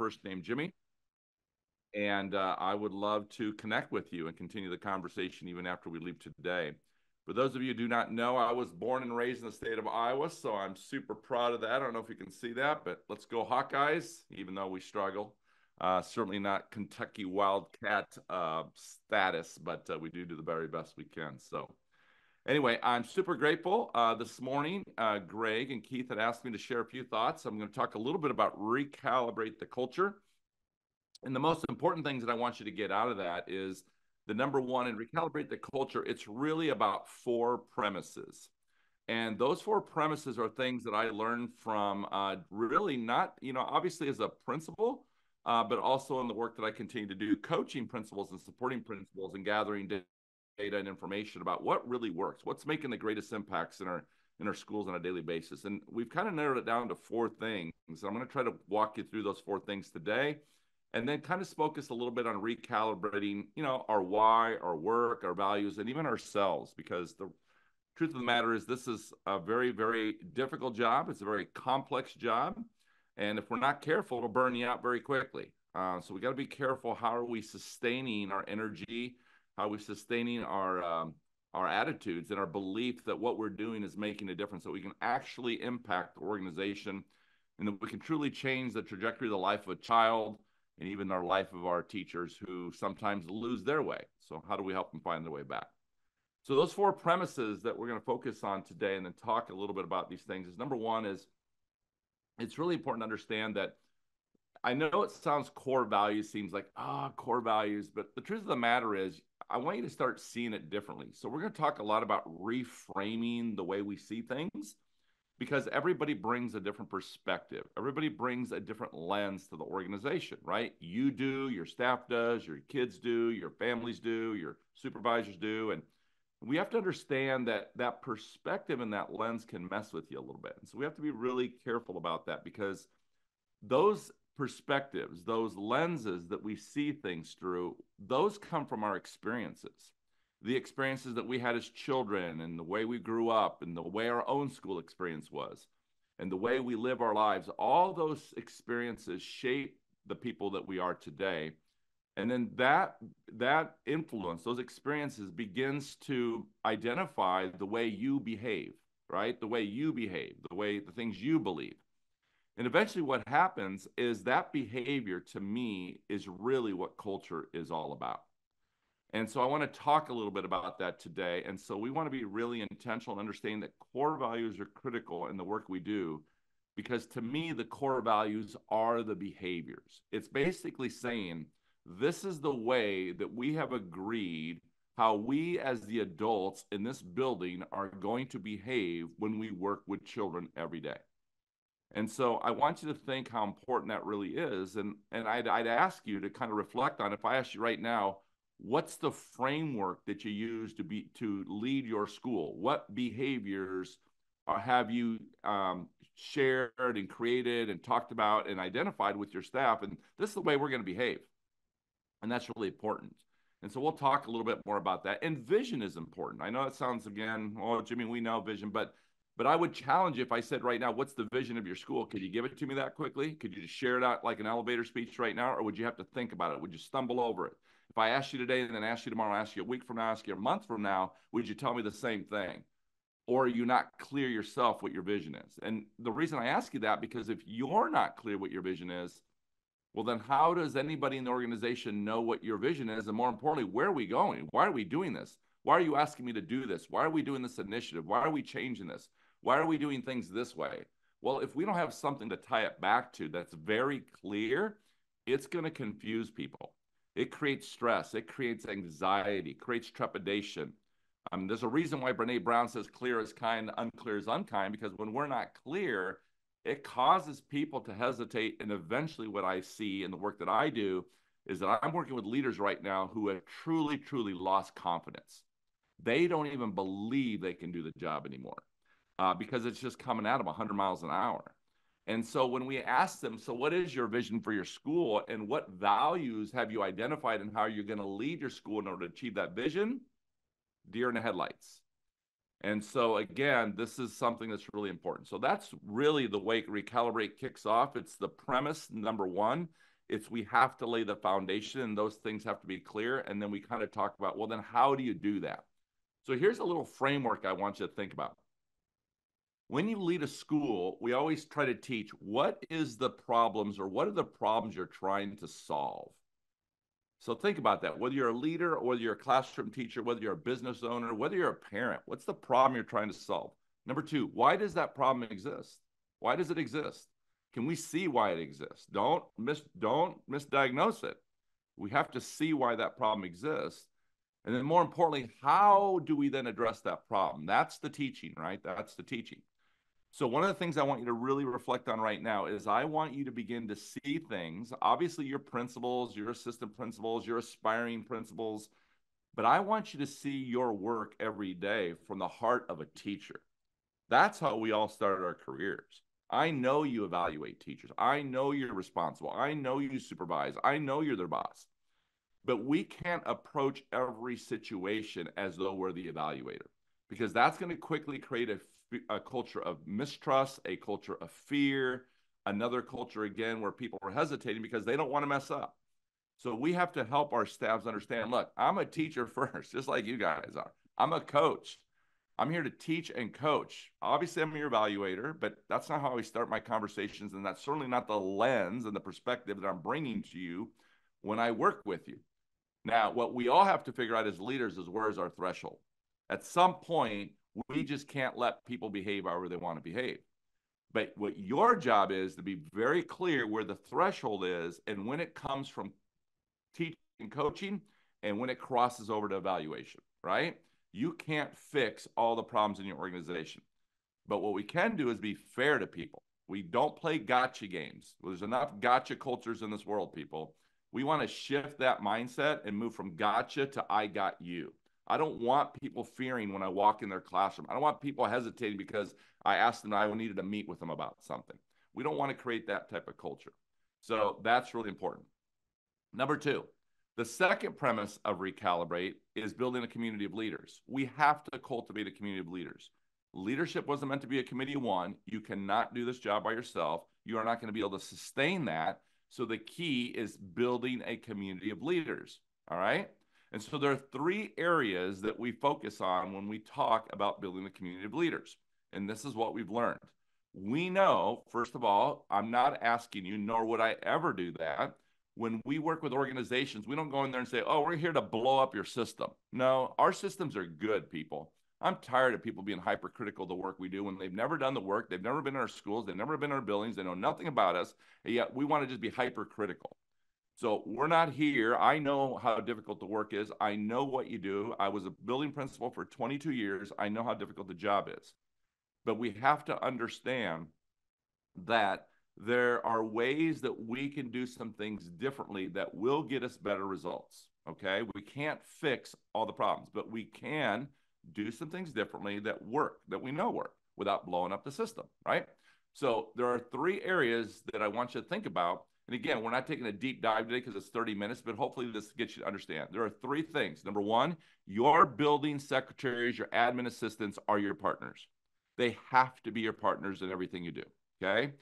first name Jimmy, and I would love to connect with you and continue the conversation even after we leave today. For those of you who do not know, I was born and raised in the state of Iowa, so I'm super proud of that. I don't know if you can see that, but let's go Hawkeyes, even though we struggle. Certainly not Kentucky Wildcat status, but we do the very best we can. So anyway, I'm super grateful. This morning, Greg and Keith had asked me to share a few thoughts. I'm going to talk a little bit about recalibrate the culture. And the most important things that I want you to get out of that is the number one, and recalibrate the culture. It's really about 4 premises. And those 4 premises are things that I learned from really not, obviously as a principal, but also in the work that I continue to do, coaching principals and supporting principals and gathering data and information about what really works, what's making the greatest impacts in our schools on a daily basis. And we've kind of narrowed it down to 4 things. I'm going to try to walk you through those 4 things today, and then kind of focus a little bit on recalibrating, our why, our work, our values, and even ourselves, because the truth of the matter is this is a very, very difficult job. It's a very complex job. And if we're not careful, it'll burn you out very quickly. So we got to be careful. How are we sustaining our energy? How are we sustaining our attitudes and our belief that what we're doing is making a difference, so we can actually impact the organization, and that we can truly change the trajectory of the life of a child and even our life of our teachers who sometimes lose their way. So how do we help them find their way back? So those 4 premises that we're going to focus on today and then talk a little bit about these things is, number one is, it's really important to understand that, I know it sounds core values, seems like, core values, but the truth of the matter is, I want you to start seeing it differently. So we're going to talk a lot about reframing the way we see things, because everybody brings a different perspective. Everybody brings a different lens to the organization, right? You do, your staff does, your kids do, your families do, your supervisors do. And we have to understand that that perspective and that lens can mess with you a little bit. And so we have to be really careful about that, because those perspectives, those lenses that we see things through, those come from our experiences. The experiences that we had as children, and the way we grew up, and the way our own school experience was, and the way we live our lives, all those experiences shape the people that we are today. And then that influence, those experiences, begins to identify the way you behave, right? The way you behave, the things you believe. And eventually what happens is that behavior, to me, is really what culture is all about. And so I want to talk a little bit about that today. And so we want to be really intentional and understanding that core values are critical in the work we do, because to me, the core values are the behaviors. It's basically saying, this is the way that we have agreed how we as the adults in this building are going to behave when we work with children every day. And so I want you to think how important that really is. And I'd ask you to kind of reflect on, if I ask you right now, what's the framework that you use to lead your school? What behaviors have you shared and created and talked about and identified with your staff? And this is the way we're going to behave. And that's really important. And so we'll talk a little bit more about that. And vision is important. I know it sounds, again, oh, Jimmy, we know vision, but I would challenge you if I said right now, what's the vision of your school? Could you give it to me that quickly? Could you just share it out like an elevator speech right now? Or would you have to think about it? Would you stumble over it? If I asked you today and then asked you tomorrow, ask you a week from now, ask you a month from now, would you tell me the same thing? Or are you not clear yourself what your vision is? And the reason I ask you that, because if you're not clear what your vision is, well, then how does anybody in the organization know what your vision is? And more importantly, where are we going? Why are we doing this? Why are you asking me to do this? Why are we doing this initiative? Why are we changing this? Why are we doing things this way? Well, if we don't have something to tie it back to that's very clear, it's going to confuse people. It creates stress. It creates anxiety, creates trepidation. There's a reason why Brene Brown says clear is kind, unclear is unkind, because when we're not clear, it causes people to hesitate. And eventually what I see in the work that I do is that I'm working with leaders right now who have truly, truly lost confidence. They don't even believe they can do the job anymore because it's just coming at them 100 miles an hour. And so when we ask them, so what is your vision for your school and what values have you identified and how you're going to lead your school in order to achieve that vision? Deer in the headlights. And so again, this is something that's really important. So that's really the way Recalibrate kicks off. It's the premise, number one. we have to lay the foundation, and those things have to be clear. And then we kind of talk about, well, then how do you do that? So here's a little framework I want you to think about. When you lead a school, we always try to teach what is the problems, or what are the problems you're trying to solve. So think about that. Whether you're a leader, or whether you're a classroom teacher, whether you're a business owner, whether you're a parent, what's the problem you're trying to solve? Number two, why does that problem exist? Why does it exist? Can we see why it exists? Don't misdiagnose it. We have to see why that problem exists. And then more importantly, how do we then address that problem? That's the teaching, right? That's the teaching. So one of the things I want you to really reflect on right now is I want you to begin to see things, obviously your principals, your assistant principals, your aspiring principals, but I want you to see your work every day from the heart of a teacher. That's how we all started our careers. I know you evaluate teachers. I know you're responsible. I know you supervise. I know you're their boss. But we can't approach every situation as though we're the evaluator, because that's going to quickly create a culture of mistrust, a culture of fear, another culture, again, where people are hesitating because they don't want to mess up. So we have to help our staffs understand, look, I'm a teacher first, just like you guys are. I'm a coach. I'm here to teach and coach. Obviously, I'm your evaluator, but that's not how I start my conversations, and that's certainly not the lens and the perspective that I'm bringing to you when I work with you. Now, what we all have to figure out as leaders is, where is our threshold? At some point, we just can't let people behave however they want to behave. But what your job is to be very clear where the threshold is, and when it comes from teaching and coaching, and when it crosses over to evaluation, right? You can't fix all the problems in your organization. But what we can do is be fair to people. We don't play gotcha games. There's enough gotcha cultures in this world, people. We want to shift that mindset and move from gotcha to I got you. I don't want people fearing when I walk in their classroom. I don't want people hesitating because I asked them I needed to meet with them about something. We don't want to create that type of culture. So that's really important. Number two, the second premise of Recalibrate is building a community of leaders. We have to cultivate a community of leaders. Leadership wasn't meant to be a committee of one. You cannot do this job by yourself. You are not going to be able to sustain that. So the key is building a community of leaders, all right? And so there are three areas that we focus on when we talk about building a community of leaders. And this is what we've learned. We know, first of all, I'm not asking you, nor would I ever do that. When we work with organizations, we don't go in there and say, oh, we're here to blow up your system. No, our systems are good, people. I'm tired of people being hypercritical of the work we do when they've never done the work, they've never been in our schools, they've never been in our buildings, they know nothing about us, and yet we want to just be hypercritical. So we're not here. I know how difficult the work is. I know what you do. I was a building principal for 22 years. I know how difficult the job is. But we have to understand that there are ways that we can do some things differently that will get us better results, okay? We can't fix all the problems, but we can do some things differently that work, that we know work, without blowing up the system, right? So there are three areas that I want you to think about. And again, we're not taking a deep dive today because it's 30 minutes, but hopefully this gets you to understand. There are three things. Number one, your building secretaries, your admin assistants are your partners. They have to be your partners in everything you do, okay?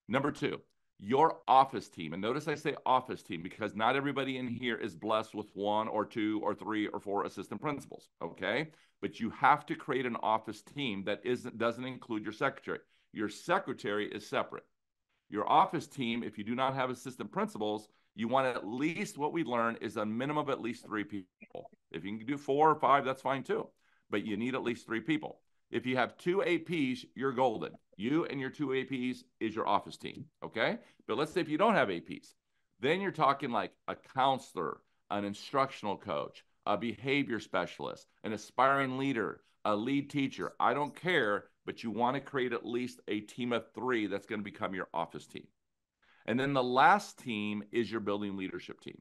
Number two, your office team. And notice I say office team because not everybody in here is blessed with one or two or three or four assistant principals, okay? But you have to create an office team that doesn't include your secretary. Your secretary is separate. Your office team, if you do not have assistant principals, you want at least, what we learn is a minimum of at least 3 people. If you can do 4 or 5, that's fine too. But you need at least 3 people. If you have 2 APs, you're golden. You and your 2 APs is your office team, okay? But let's say if you don't have APs, then you're talking like a counselor, an instructional coach, a behavior specialist, an aspiring leader, a lead teacher. I don't care, but you want to create at least a team of 3 that's going to become your office team. And then the last team is your building leadership team.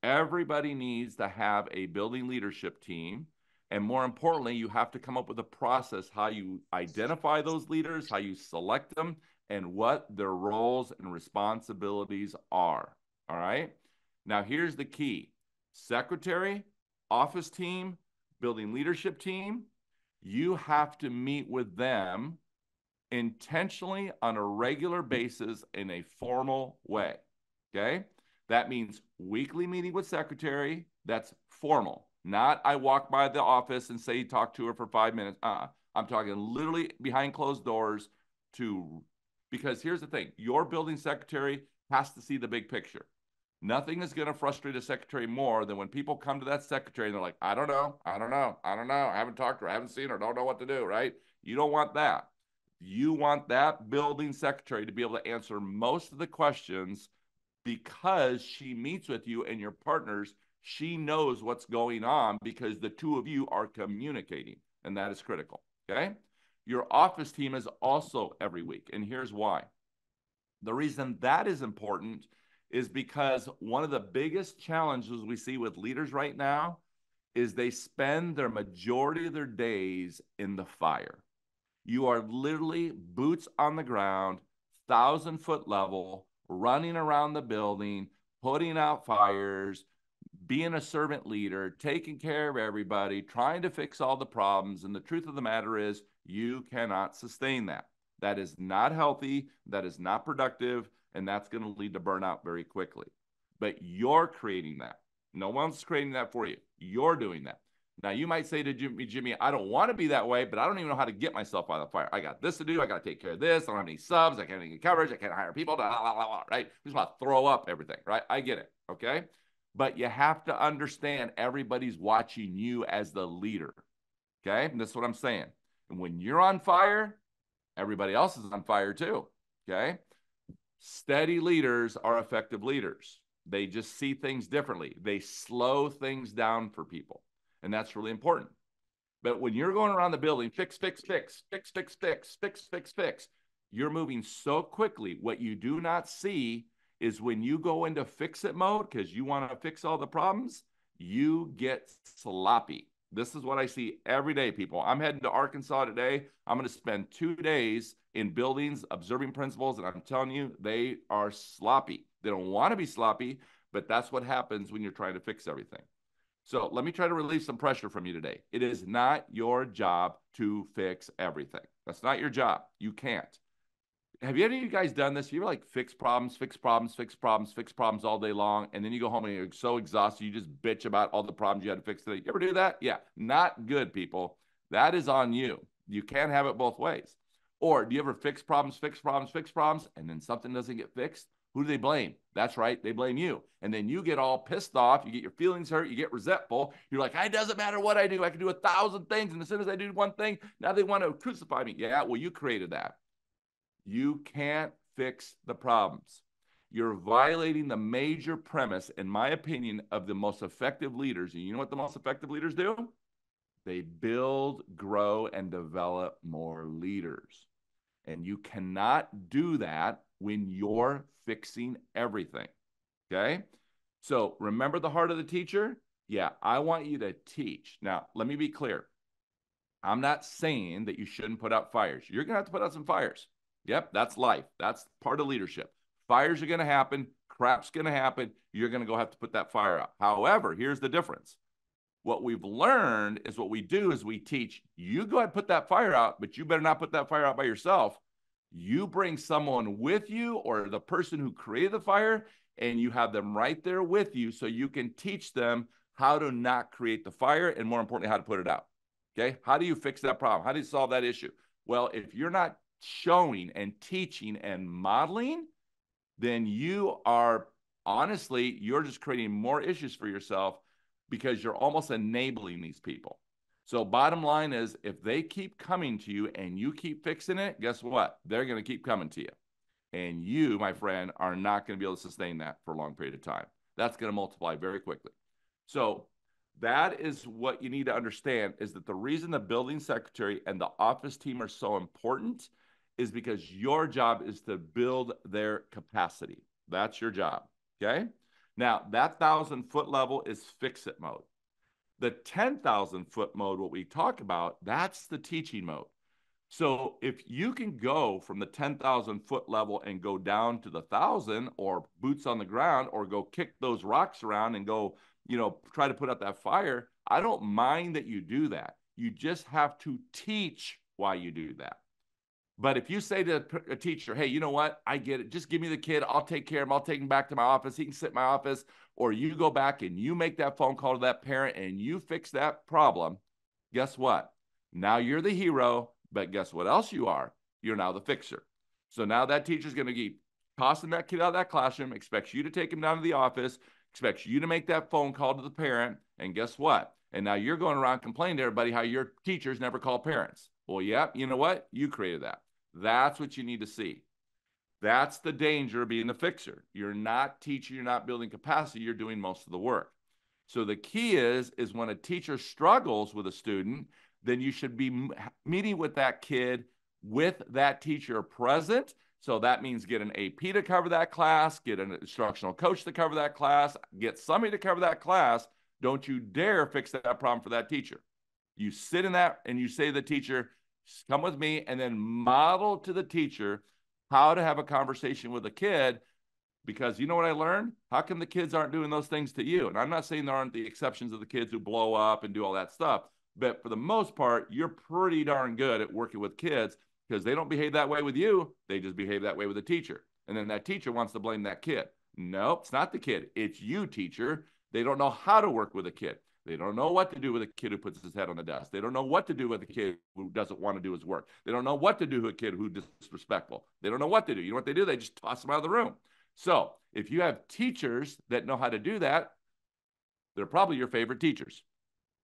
Everybody needs to have a building leadership team. And more importantly, you have to come up with a process, how you identify those leaders, how you select them, and what their roles and responsibilities are. All right? Now, here's the key. Secretary, office team, building leadership team, you have to meet with them intentionally on a regular basis in a formal way, okay? That means weekly meeting with secretary. That's formal. Not I walk by the office and say talk to her for 5 minutes. I'm talking literally behind closed doors because here's the thing. Your building secretary has to see the big picture. Nothing is going to frustrate a secretary more than when people come to that secretary and they're like, I don't know. I haven't talked to her. I haven't seen her. Don't know what to do, right? You don't want that. You want that building secretary to be able to answer most of the questions because she meets with you and your partners. She knows what's going on because the two of you are communicating, and that is critical, okay? Your office team is also every week, and here's why. The reason that is important is because one of the biggest challenges we see with leaders right now is they spend their majority of their days in the fire. You are literally boots on the ground, 1,000-foot level, running around the building, putting out fires, being a servant leader, taking care of everybody, trying to fix all the problems. And the truth of the matter is you cannot sustain that. That is not healthy. That is not productive. And that's going to lead to burnout very quickly. But you're creating that. No one's creating that for you. You're doing that. Now, you might say to Jimmy, I don't want to be that way, but I don't even know how to get myself out of the fire. I got this to do. I got to take care of this. I don't have any subs. I can't get coverage. I can't hire people. Blah, blah, blah, blah, right? I just want to throw up everything, right? I get it, okay? But you have to understand everybody's watching you as the leader, okay? And that's what I'm saying. And when you're on fire, everybody else is on fire too, okay? Steady leaders are effective leaders. They just see things differently. They slow things down for people. And that's really important. But when you're going around the building, fix, you're moving so quickly. What you do not see is when you go into fix it mode, because you want to fix all the problems, you get sloppy. This is what I see every day, people. I'm heading to Arkansas today. I'm going to spend 2 days in buildings observing principals, and I'm telling you, they are sloppy. They don't want to be sloppy, but that's what happens when you're trying to fix everything. So let me try to relieve some pressure from you today. It is not your job to fix everything. That's not your job. You can't. Have any of you guys done this? You ever like fix problems all day long, and then you go home and you're so exhausted, you just bitch about all the problems you had to fix today? You ever do that? Yeah, not good, people. That is on you. You can't have it both ways. Or do you ever fix problems, and then something doesn't get fixed? Who do they blame? That's right, they blame you. And then you get all pissed off, you get your feelings hurt, you get resentful. You're like, it doesn't matter what I do. I can do 1,000 things, and as soon as I do one thing, now they want to crucify me. Yeah, well, you created that. You can't fix the problems. You're violating the major premise, in my opinion, of the most effective leaders. And you know what the most effective leaders do? They build, grow, and develop more leaders. And you cannot do that when you're fixing everything, okay? So remember the heart of the teacher? Yeah, I want you to teach. Now, let me be clear. I'm not saying that you shouldn't put out fires. You're going to have to put out some fires. Yep, that's life. That's part of leadership. Fires are going to happen. Crap's going to happen. You're going to go have to put that fire out. However, here's the difference. What we've learned is what we do is we teach, you go ahead and put that fire out, but you better not put that fire out by yourself. You bring someone with you or the person who created the fire, and you have them right there with you so you can teach them how to not create the fire and, more importantly, how to put it out. Okay? How do you fix that problem? How do you solve that issue? Well, if you're not showing and teaching and modeling, then you are, honestly, you're just creating more issues for yourself because you're almost enabling these people. So bottom line is, if they keep coming to you and you keep fixing it, guess what? They're going to keep coming to you. And you, my friend, are not going to be able to sustain that for a long period of time. That's going to multiply very quickly. So that is what you need to understand, is that the reason the building secretary and the office team are so important is because your job is to build their capacity. That's your job, okay? Now, that 1,000-foot level is fix-it mode. The 10,000-foot mode, what we talk about, that's the teaching mode. So if you can go from the 10,000-foot level and go down to the 1,000, or boots on the ground, or go kick those rocks around and go, try to put out that fire, I don't mind that you do that. You just have to teach why you do that. But if you say to a teacher, hey, you know what? I get it. Just give me the kid. I'll take care of him. I'll take him back to my office. He can sit in my office. Or you go back and you make that phone call to that parent and you fix that problem. Guess what? Now you're the hero, but guess what else you are? You're now the fixer. So now that teacher's going to keep tossing that kid out of that classroom, expects you to take him down to the office, expects you to make that phone call to the parent. And guess what? And now you're going around complaining to everybody how your teachers never call parents. Well, yeah, you know what? You created that. That's what you need to see. That's the danger of being the fixer. You're not teaching, you're not building capacity, you're doing most of the work. So the key is when a teacher struggles with a student, then you should be meeting with that kid with that teacher present. So that means get an AP to cover that class, get an instructional coach to cover that class, get somebody to cover that class. Don't you dare fix that problem for that teacher. You sit in that and you say to the teacher, come with me, and then model to the teacher how to have a conversation with a kid. Because you know what I learned? How come the kids aren't doing those things to you? And I'm not saying there aren't the exceptions of the kids who blow up and do all that stuff. But for the most part, you're pretty darn good at working with kids because they don't behave that way with you. They just behave that way with the teacher. And then that teacher wants to blame that kid. Nope, it's not the kid. It's you, teacher. They don't know how to work with a kid. They don't know what to do with a kid who puts his head on the desk. They don't know what to do with a kid who doesn't want to do his work. They don't know what to do with a kid who's disrespectful. They don't know what to do. You know what they do? They just toss them out of the room. So if you have teachers that know how to do that, they're probably your favorite teachers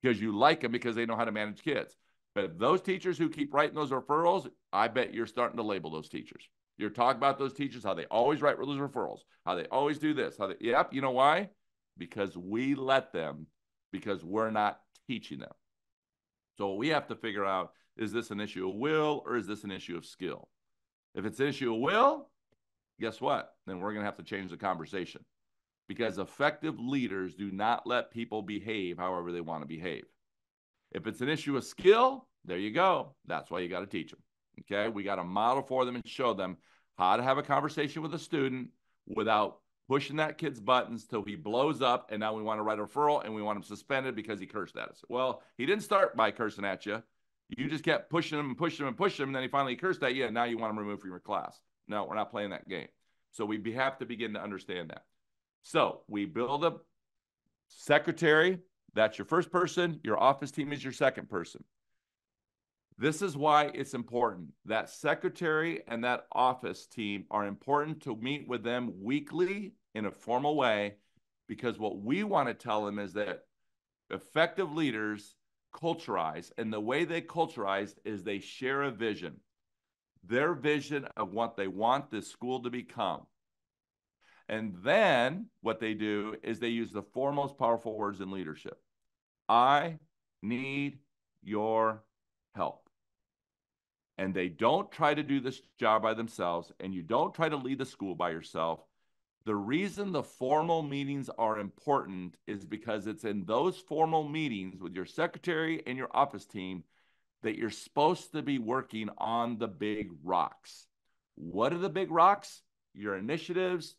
because you like them because they know how to manage kids. But if those teachers who keep writing those referrals, I bet you're starting to label those teachers. You're talking about those teachers, how they always write those referrals, how they always do this, how they, yep, you know why? Because we let them, because we're not teaching them. So what we have to figure out, is this an issue of will or is this an issue of skill? If it's an issue of will, guess what? Then we're going to have to change the conversation because effective leaders do not let people behave however they want to behave. If it's an issue of skill, there you go. That's why you got to teach them. Okay. We got to model for them and show them how to have a conversation with a student without pushing that kid's buttons till he blows up. And now we want to write a referral and we want him suspended because he cursed at us. Well, he didn't start by cursing at you. You just kept pushing him and pushing him and pushing him. And then he finally cursed at you. And now you want him removed from your class. No, we're not playing that game. So we have to begin to understand that. So we build a secretary. That's your first person. Your office team is your second person. This is why it's important. That secretary and that office team are important to meet with them weekly in a formal way, because what we want to tell them is that effective leaders culturize, and the way they culturize is they share a vision. Their vision of what they want this school to become. And then what they do is they use the four most powerful words in leadership. I need your help. And they don't try to do this job by themselves, and you don't try to lead the school by yourself. The reason the formal meetings are important is because it's in those formal meetings with your secretary and your office team that you're supposed to be working on the big rocks. What are the big rocks? Your initiatives,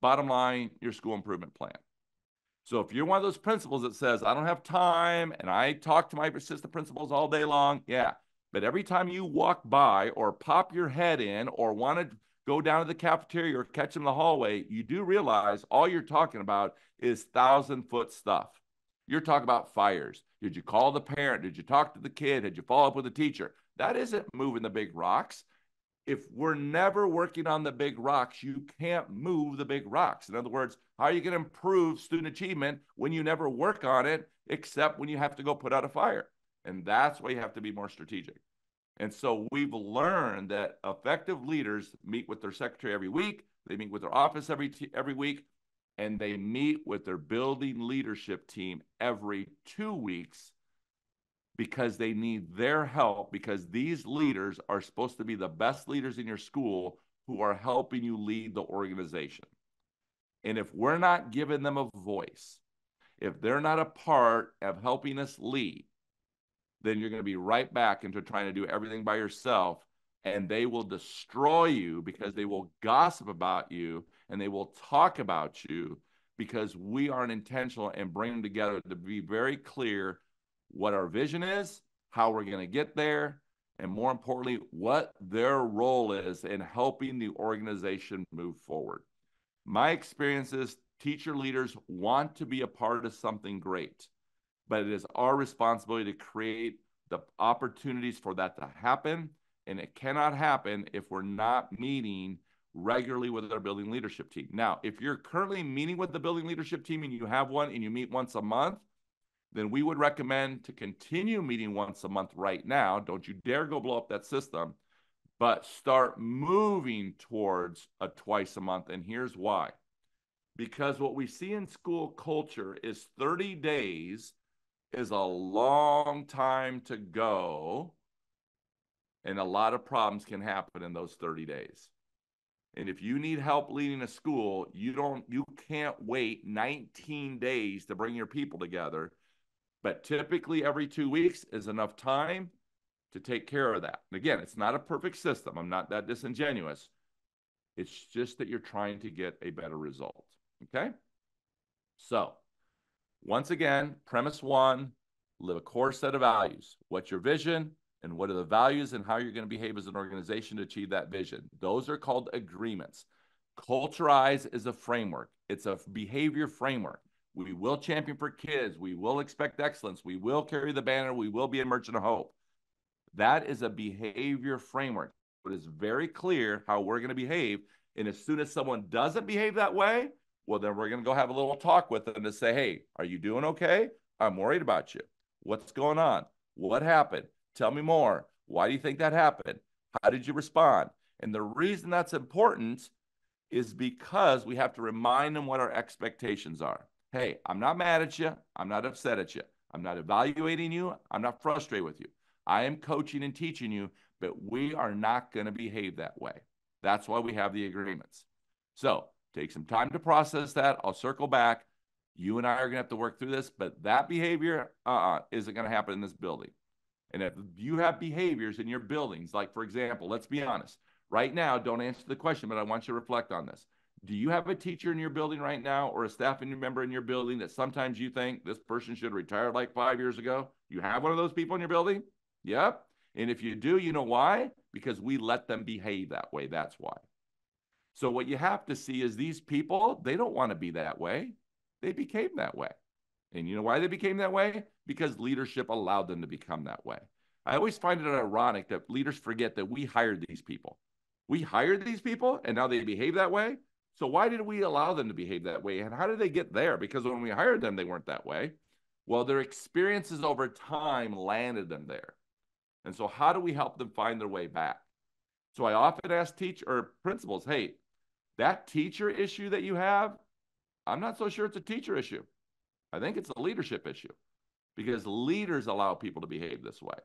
bottom line, your school improvement plan. So if you're one of those principals that says, I don't have time and I talk to my assistant principals all day long, yeah. But every time you walk by or pop your head in or want to go down to the cafeteria or catch them in the hallway, you do realize all you're talking about is 1,000-foot stuff. You're talking about fires. Did you call the parent? Did you talk to the kid? Did you follow up with the teacher? That isn't moving the big rocks. If we're never working on the big rocks, you can't move the big rocks. In other words, how are you going to improve student achievement when you never work on it, except when you have to go put out a fire? And that's why you have to be more strategic. And so we've learned that effective leaders meet with their secretary every week. They meet with their office every week. And they meet with their building leadership team every 2 weeks because they need their help, because these leaders are supposed to be the best leaders in your school who are helping you lead the organization. And if we're not giving them a voice, if they're not a part of helping us lead, then you're going to be right back into trying to do everything by yourself, and they will destroy you because they will gossip about you and they will talk about you because we aren't intentional and bring them together to be very clear what our vision is, how we're going to get there, and more importantly, what their role is in helping the organization move forward. My experience is teacher leaders want to be a part of something great, but it is our responsibility to create the opportunities for that to happen. And it cannot happen if we're not meeting regularly with our building leadership team. Now, if you're currently meeting with the building leadership team and you have one and you meet once a month, then we would recommend to continue meeting once a month right now. Don't you dare go blow up that system, but start moving towards a twice a month. And here's why. Because what we see in school culture is 30 days is a long time to go, and a lot of problems can happen in those 30 days. And if you need help leading a school, you can't wait 19 days to bring your people together. But typically every 2 weeks is enough time to take care of that. And again, it's not a perfect system. I'm not that disingenuous. It's just that you're trying to get a better result. Okay? So, once again, premise one, live a core set of values. What's your vision? And what are the values and how you're going to behave as an organization to achieve that vision? Those are called agreements. Culturize is a framework. It's a behavior framework. We will champion for kids. We will expect excellence. We will carry the banner. We will be a merchant of hope. That is a behavior framework. It is very clear how we're going to behave. And as soon as someone doesn't behave that way, well, then we're going to go have a little talk with them to say, hey, are you doing okay? I'm worried about you. What's going on? What happened? Tell me more. Why do you think that happened? How did you respond? And the reason that's important is because we have to remind them what our expectations are. Hey, I'm not mad at you. I'm not upset at you. I'm not evaluating you. I'm not frustrated with you. I am coaching and teaching you, but we are not going to behave that way. That's why we have the agreements. So take some time to process that. I'll circle back. You and I are going to have to work through this, but that behavior isn't going to happen in this building. And if you have behaviors in your buildings, like, for example, let's be honest. Right now, don't answer the question, but I want you to reflect on this. Do you have a teacher in your building right now or a staff member in your building that sometimes you think this person should retire like 5 years ago? You have one of those people in your building? Yep. And if you do, you know why? Because we let them behave that way. That's why. So what you have to see is these people, they don't want to be that way. They became that way. And you know why they became that way? Because leadership allowed them to become that way. I always find it ironic that leaders forget that we hired these people. We hired these people and now they behave that way. So why did we allow them to behave that way? And how did they get there? Because when we hired them, they weren't that way. Well, their experiences over time landed them there. And so how do we help them find their way back? So I often ask principals, hey, that teacher issue that you have, I'm not so sure it's a teacher issue. I think it's a leadership issue because leaders allow people to behave this way.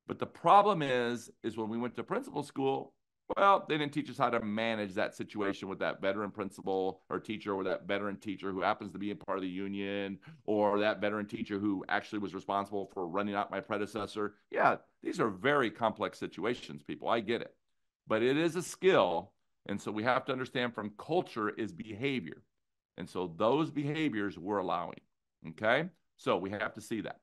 But the problem is when we went to principal school, well, they didn't teach us how to manage that situation with that veteran principal or teacher or that veteran teacher who happens to be a part of the union or that veteran teacher who actually was responsible for running out my predecessor. Yeah, these are very complex situations, people. I get it. But it is a skill. And so we have to understand from culture is behavior. And so those behaviors we're allowing. Okay? So we have to see that.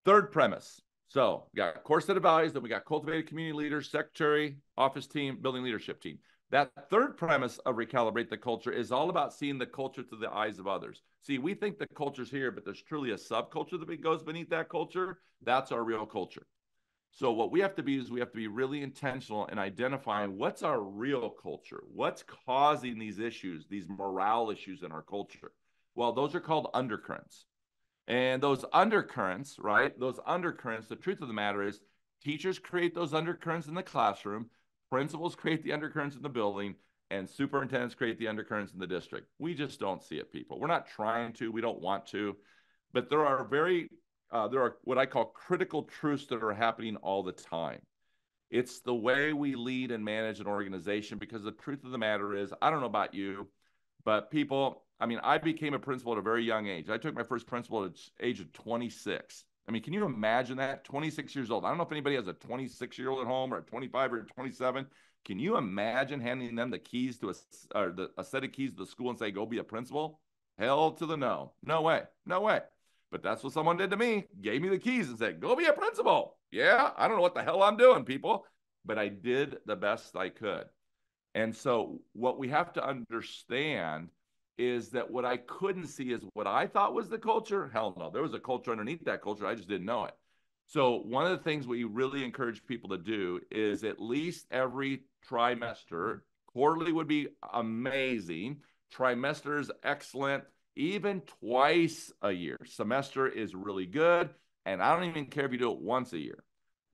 Third premise. So we got a core set of values, then we got cultivated community leaders, secretary, office team, building leadership team. That third premise of recalibrate the culture is all about seeing the culture through the eyes of others. See, we think the culture's here, but there's truly a subculture that goes beneath that culture. That's our real culture. So what we have to be is we have to be really intentional in identifying what's our real culture, what's causing these issues, these morale issues in our culture. Well, those are called undercurrents. And those undercurrents, right? Those undercurrents, the truth of the matter is teachers create those undercurrents in the classroom, principals create the undercurrents in the building, and superintendents create the undercurrents in the district. We just don't see it, people. We're not trying to, we don't want to, but there are what I call critical truths that are happening all the time. It's the way we lead and manage an organization because the truth of the matter is, I don't know about you, but people, I became a principal at a very young age. I took my first principal at the age of 26. Can you imagine that? 26 years old. I don't know if anybody has a 26-year-old at home or a 25 or a 27. Can you imagine handing them the keys to a set of keys to the school and say, go be a principal? Hell to the no. No way. No way. But that's what someone did to me, gave me the keys and said, go be a principal. Yeah, I don't know what the hell I'm doing, people, but I did the best I could. And so what we have to understand is that what I couldn't see is what I thought was the culture. Hell no, there was a culture underneath that culture. I just didn't know it. So one of the things we really encourage people to do is at least every trimester, quarterly would be amazing. Trimester is excellent. Even twice a year. Semester is really good. And I don't even care if you do it once a year,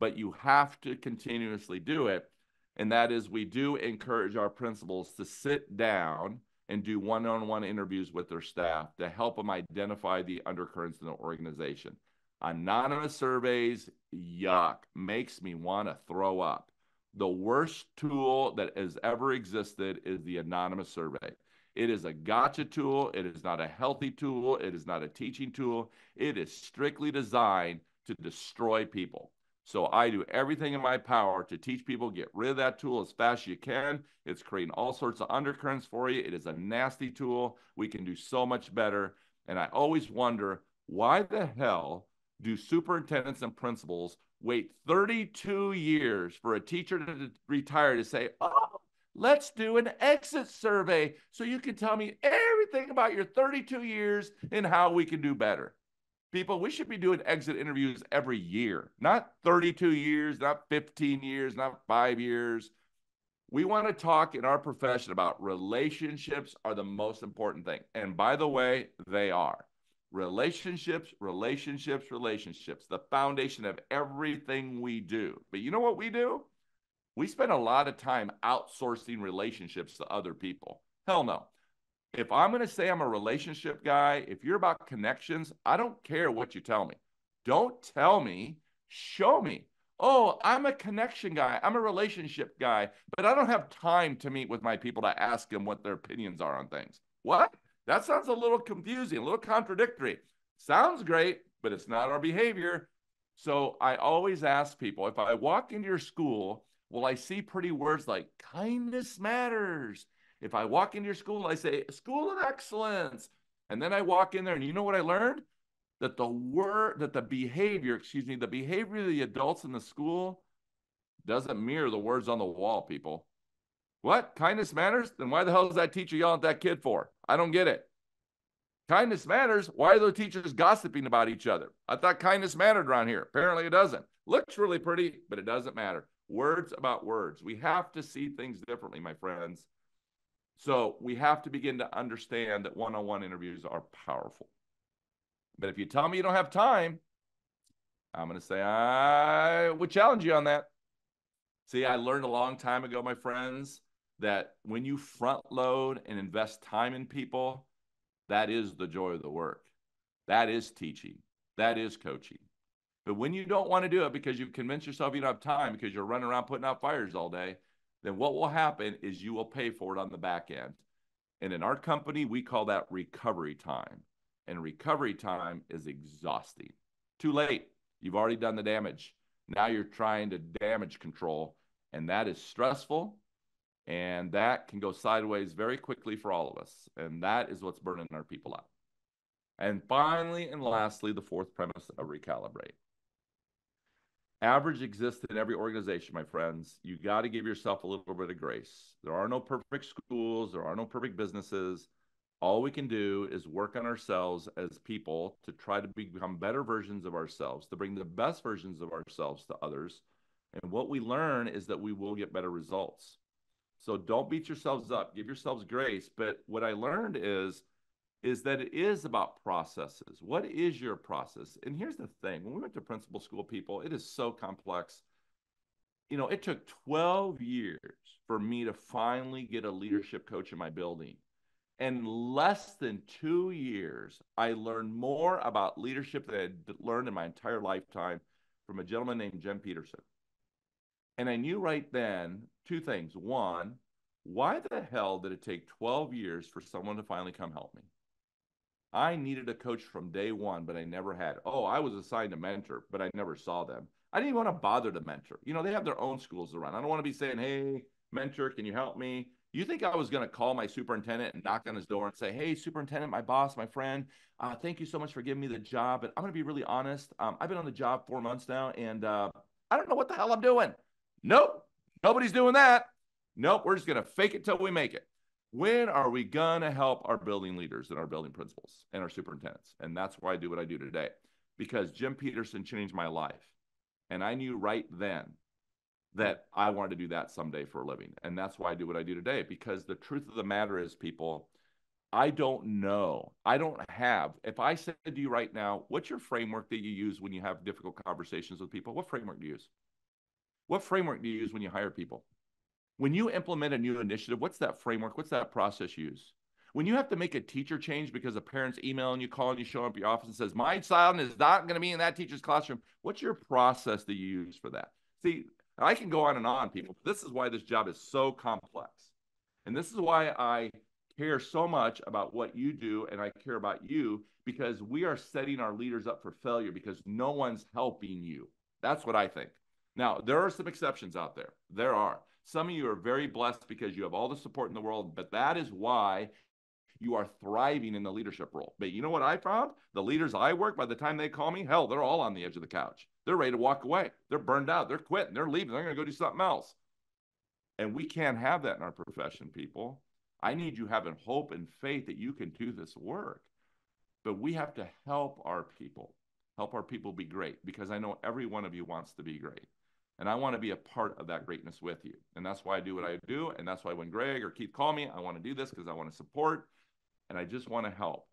but you have to continuously do it. And that is, we do encourage our principals to sit down and do one-on-one interviews with their staff to help them identify the undercurrents in the organization. Anonymous surveys, yuck, makes me want to throw up. The worst tool that has ever existed is the anonymous survey. It is a gotcha tool. It is not a healthy tool. It is not a teaching tool. It is strictly designed to destroy people. So I do everything in my power to teach people, get rid of that tool as fast as you can. It's creating all sorts of undercurrents for you. It is a nasty tool. We can do so much better. And I always wonder, why the hell do superintendents and principals wait 32 years for a teacher to retire to say, oh, let's do an exit survey so you can tell me everything about your 32 years and how we can do better. People, we should be doing exit interviews every year, not 32 years, not 15 years, not 5 years. We want to talk in our profession about relationships are the most important thing. And by the way, they are. Relationships, relationships, relationships, the foundation of everything we do. But you know what we do? We spend a lot of time outsourcing relationships to other people. Hell no. If I'm going to say I'm a relationship guy, if you're about connections, I don't care what you tell me. Don't tell me, show me. Oh, I'm a connection guy. I'm a relationship guy, but I don't have time to meet with my people to ask them what their opinions are on things. What? That sounds a little confusing, a little contradictory. Sounds great, but it's not our behavior. So I always ask people, if I walk into your school, will I see pretty words like kindness matters? If I walk into your school, I say, School of Excellence. And then I walk in there, and you know what I learned? That the behavior of the adults in the school doesn't mirror the words on the wall, people. What? Kindness matters? Then why the hell is that teacher yelling at that kid for? I don't get it. Kindness matters? Why are those teachers gossiping about each other? I thought kindness mattered around here. Apparently it doesn't. Looks really pretty, but it doesn't matter. Words about words. We have to see things differently, my friends. So we have to begin to understand that one-on-one interviews are powerful. But if you tell me you don't have time, I'm going to say I would challenge you on that. See, I learned a long time ago, my friends, that when you front load and invest time in people, that is the joy of the work. That is teaching. That is coaching. But when you don't want to do it because you've convinced yourself you don't have time because you're running around putting out fires all day, then what will happen is you will pay for it on the back end. And in our company, we call that recovery time. And recovery time is exhausting. Too late. You've already done the damage. Now you're trying to damage control, and that is stressful, and that can go sideways very quickly for all of us. And that is what's burning our people out. And finally and lastly, the fourth premise of recalibrate. Average exists in every organization, my friends. You got to give yourself a little bit of grace. There are no perfect schools. There are no perfect businesses. All we can do is work on ourselves as people to try to become better versions of ourselves, to bring the best versions of ourselves to others. And what we learn is that we will get better results. So don't beat yourselves up. Give yourselves grace. But what I learned is that it is about processes. What is your process? And here's the thing. When we went to principal school, people, it is so complex. You know, it took 12 years for me to finally get a leadership coach in my building. In less than 2 years, I learned more about leadership than I had learned in my entire lifetime from a gentleman named Jim Peterson. And I knew right then two things. One, why the hell did it take 12 years for someone to finally come help me? I needed a coach from day one, but I never had. Oh, I was assigned a mentor, but I never saw them. I didn't even want to bother to mentor. You know, they have their own schools to run. I don't want to be saying, hey, mentor, can you help me? You think I was going to call my superintendent and knock on his door and say, hey, superintendent, my boss, my friend, thank you so much for giving me the job. But I'm going to be really honest. I've been on the job 4 months now, and I don't know what the hell I'm doing. Nope. Nobody's doing that. Nope. We're just going to fake it till we make it. When are we going to help our building leaders and our building principals and our superintendents? And that's why I do what I do today, because Jim Peterson changed my life. And I knew right then that I wanted to do that someday for a living. And that's why I do what I do today, because the truth of the matter is, people, I don't know. I don't have, if I said to you right now, what's your framework that you use when you have difficult conversations with people? What framework do you use? What framework do you use when you hire people? When you implement a new initiative, what's that framework? What's that process use? When you have to make a teacher change because a parent's emailing you, calling you, showing up at your office and says, my child is not going to be in that teacher's classroom, what's your process that you use for that? See, I can go on, people. This is why this job is so complex. And this is why I care so much about what you do, and I care about you, because we are setting our leaders up for failure because no one's helping you. That's what I think. Now, there are some exceptions out there. There are. Some of you are very blessed because you have all the support in the world, but that is why you are thriving in the leadership role. But you know what I found? The leaders I work, by the time they call me, hell, they're all on the edge of the couch. They're ready to walk away. They're burned out. They're quitting. They're leaving. They're going to go do something else. And we can't have that in our profession, people. I need you having hope and faith that you can do this work. But we have to help our people be great, because I know every one of you wants to be great. And I want to be a part of that greatness with you. And that's why I do what I do. And that's why when Greg or Keith call me, I want to do this because I want to support and I just want to help.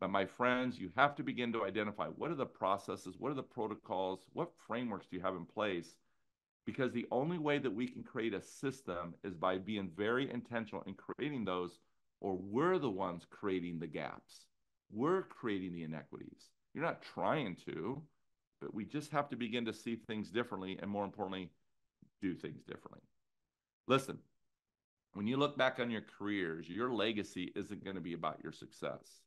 But my friends, you have to begin to identify, what are the processes? What are the protocols? What frameworks do you have in place? Because the only way that we can create a system is by being very intentional in creating those, or we're the ones creating the gaps. We're creating the inequities. You're not trying to, but we just have to begin to see things differently, and more importantly, do things differently. Listen, when you look back on your careers, your legacy isn't going to be about your success.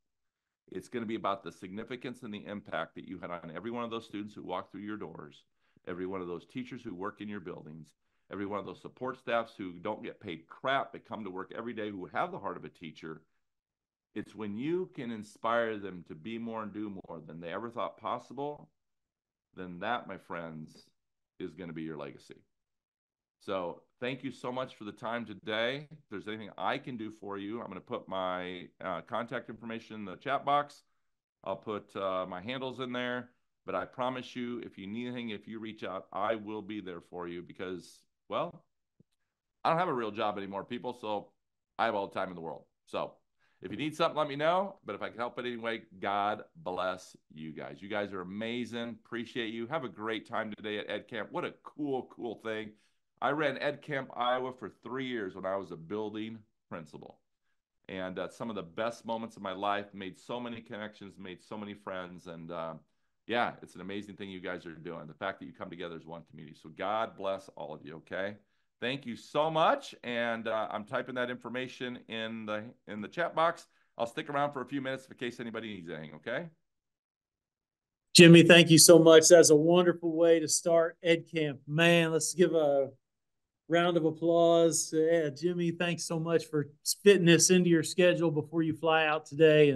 It's going to be about the significance and the impact that you had on every one of those students who walked through your doors, every one of those teachers who work in your buildings, every one of those support staffs who don't get paid crap but come to work every day, who have the heart of a teacher. It's when you can inspire them to be more and do more than they ever thought possible, then that, my friends, is going to be your legacy. So thank you so much for the time today. If there's anything I can do for you, I'm going to put my contact information in the chat box. I'll put my handles in there. But I promise you, if you need anything, if you reach out, I will be there for you, because, well, I don't have a real job anymore, people, so I have all the time in the world. So if you need something, let me know. But if I can help it anyway, God bless you guys. You guys are amazing. Appreciate you. Have a great time today at EdCamp. What a cool, cool thing. I ran EdCamp Iowa for 3 years when I was a building principal. And some of the best moments of my life, made so many connections, made so many friends. And yeah, it's an amazing thing you guys are doing. The fact that you come together as one community. So God bless all of you, okay? Thank you so much. And I'm typing that information in the chat box. I'll stick around for a few minutes in case anybody needs anything, okay? Jimmy, thank you so much. That's a wonderful way to start EdCamp. Man, let's give a round of applause. Yeah, Jimmy, thanks so much for fitting this into your schedule before you fly out today.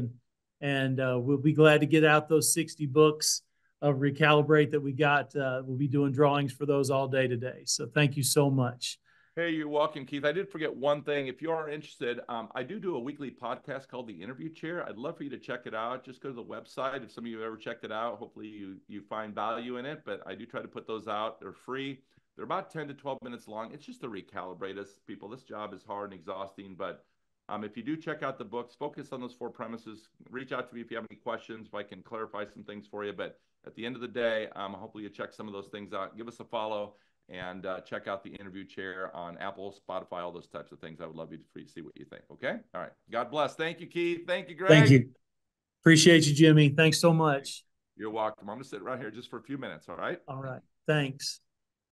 And we'll be glad to get out those 60 books of Recalibrate that we got. We'll be doing drawings for those all day today. So thank you so much. Hey, you're welcome, Keith. I did forget one thing. If you are interested, I do a weekly podcast called The Interview Chair. I'd love for you to check it out. Just go to the website. If some of you have ever checked it out, hopefully you find value in it. But I do try to put those out. They're free. They're about 10 to 12 minutes long. It's just to recalibrate us, people. This job is hard and exhausting, but if you do check out the books, focus on those 4 premises. Reach out to me if you have any questions, if I can clarify some things for you. But at the end of the day, hopefully you check some of those things out. Give us a follow and check out The Interview Chair on Apple, Spotify, all these types of things. I would love you to see what you think, okay? All right. God bless. Thank you, Keith. Thank you, Greg. Thank you. Appreciate you, Jimmy. Thanks so much. You're welcome. I'm going to sit right here just for a few minutes, all right? All right. Thanks.